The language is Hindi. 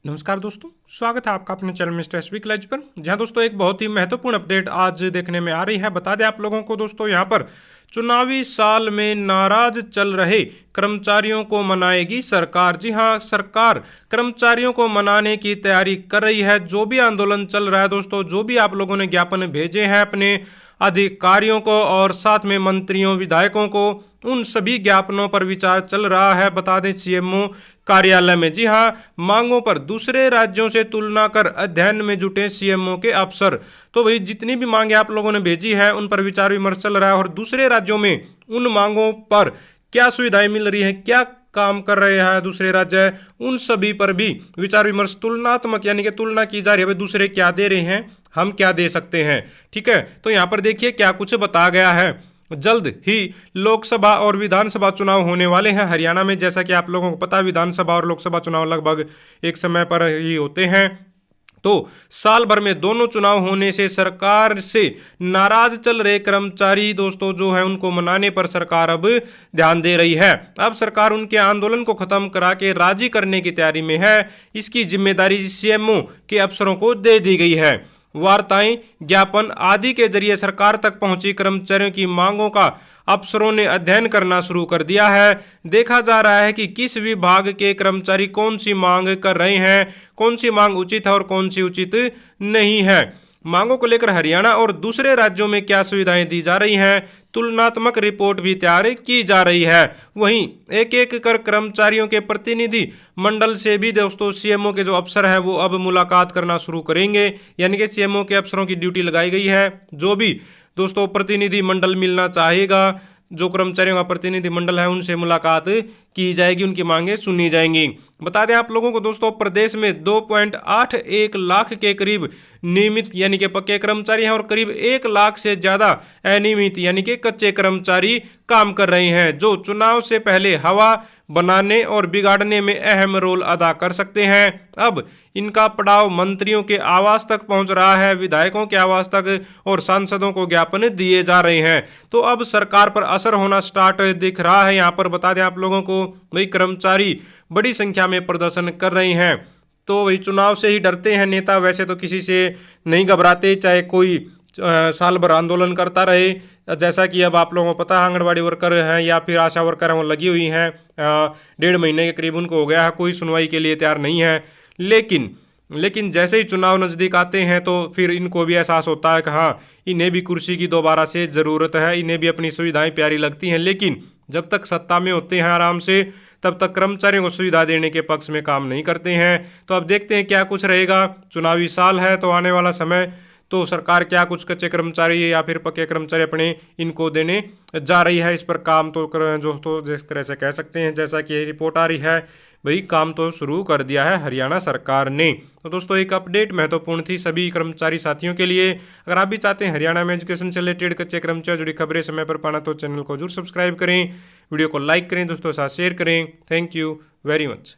नमस्कार दोस्तों, स्वागत है आपका अपने चैनल मिस्टर एसवी कॉलेज पर। जहां दोस्तों एक बहुत ही महत्वपूर्ण अपडेट आज देखने में आ रही है। बता दें आप लोगों को दोस्तों, यहां पर चुनावी साल में नाराज चल रहे कर्मचारियों को मनाएगी सरकार। जी हां, सरकार कर्मचारियों को मनाने की तैयारी कर रही है। जो भी आंदोलन चल रहा है दोस्तों, जो भी आप लोगों ने ज्ञापन भेजे हैं अपने अधिकारियों को और साथ में मंत्रियों विधायकों को, उन सभी ज्ञापनों पर विचार चल रहा है। बता दें सीएमओ कार्यालय में। जी हां, मांगों पर दूसरे राज्यों से तुलना कर अध्ययन में जुटे सीएमओ के अफसर। तो भाई जितनी भी मांगे आप लोगों ने भेजी है उन पर विचार विमर्श चल रहा है और दूसरे राज्यों में उन मांगों पर क्या सुविधाएं मिल रही है, क्या काम कर रहे हैं दूसरे राज्य, उन सभी पर भी विचार विमर्श तुलनात्मक यानी कि तुलना की जा रही है। दूसरे क्या दे रहे हैं, हम क्या दे सकते हैं। ठीक है, तो यहां पर देखिए क्या कुछ बताया गया है। जल्द ही लोकसभा और विधानसभा चुनाव होने वाले हैं हरियाणा में। जैसा कि आप लोगों को पता है, विधानसभा और लोकसभा चुनाव लगभग एक समय पर ही होते हैं। तो साल भर में दोनों चुनाव होने से सरकार से नाराज चल रहे कर्मचारी दोस्तों जो है उनको मनाने पर सरकार अब ध्यान दे रही है। अब सरकार उनके आंदोलन को खत्म करा के राजी करने की तैयारी में है। इसकी जिम्मेदारी सीएमओ के अफसरों को दे दी गई है। वार्ताएं, ज्ञापन आदि के जरिए सरकार तक पहुंची कर्मचारियों की मांगों का अफसरों ने अध्ययन करना शुरू कर दिया है। देखा जा रहा है कि किस विभाग के कर्मचारी कौन सी मांग कर रहे हैं, कौन सी मांग उचित है और कौन सी उचित नहीं है। मांगों को लेकर हरियाणा और दूसरे राज्यों में क्या सुविधाएं दी जा रही हैं, तुलनात्मक रिपोर्ट भी तैयार की जा रही है। वहीं एक एक कर कर्मचारियों के प्रतिनिधि मंडल से भी दोस्तों सीएमओ के जो अफसर हैं वो अब मुलाकात करना शुरू करेंगे। यानी कि सीएमओ के अफसरों की ड्यूटी लगाई गई है। जो भी दोस्तों प्रतिनिधि मंडल मिलना चाहेगा, जो कर्मचारियों का प्रतिनिधि मंडल है, उनसे मुलाकात की जाएगी, उनकी मांगे सुनी जाएंगी। बता दें आप लोगों को दोस्तों, प्रदेश में 2.81 लाख के करीब नियमित यानी कि पक्के कर्मचारी हैं और करीब 1 लाख से ज्यादा अनियमित यानी कि कच्चे कर्मचारी काम कर रहे हैं, जो चुनाव से पहले हवा बनाने और बिगाड़ने में अहम रोल अदा कर सकते हैं। अब इनका पड़ाव मंत्रियों के आवास तक पहुंच रहा है, विधायकों के आवास तक, और सांसदों को ज्ञापन दिए जा रहे हैं। तो अब सरकार पर असर होना स्टार्ट दिख रहा है। यहाँ पर बता दें आप लोगों को, भाई कर्मचारी बड़ी संख्या में प्रदर्शन कर रहे हैं। तो वही चुनाव से ही डरते हैं नेता, वैसे तो किसी से नहीं घबराते, चाहे कोई साल भर आंदोलन करता रहे। जैसा कि अब आप लोगों को पता है, आंगनबाड़ी वर्कर हैं या फिर आशा वर्कर हैं, वो लगी हुई हैं, 1.5 महीने के करीब उनको हो गया है, कोई सुनवाई के लिए तैयार नहीं है। लेकिन जैसे ही चुनाव नज़दीक आते हैं तो फिर इनको भी एहसास होता है कि हाँ, इन्हें भी कुर्सी की दोबारा से ज़रूरत है, इन्हें भी अपनी सुविधाएं प्यारी लगती हैं। लेकिन जब तक सत्ता में होते हैं आराम से, तब तक कर्मचारियों को सुविधा देने के पक्ष में काम नहीं करते हैं। तो अब देखते हैं क्या कुछ रहेगा। चुनावी साल है तो आने वाला समय तो सरकार क्या कुछ कच्चे कर्मचारी या फिर पक्के कर्मचारी अपने इनको देने जा रही है। इस पर काम तो जिस तरह से कह सकते हैं, जैसा कि रिपोर्ट आ रही है, भाई काम तो शुरू कर दिया है हरियाणा सरकार ने। तो दोस्तों एक अपडेट महत्वपूर्ण थी सभी कर्मचारी साथियों के लिए। अगर आप भी चाहते हैं हरियाणा में एजुकेशन से रिलेटेड कच्चे कर्मचारी जुड़ी खबरें समय पर पाना तो चैनल को जरूर सब्सक्राइब करें, वीडियो को लाइक करें, दोस्तों के साथ शेयर करें। Thank you very much.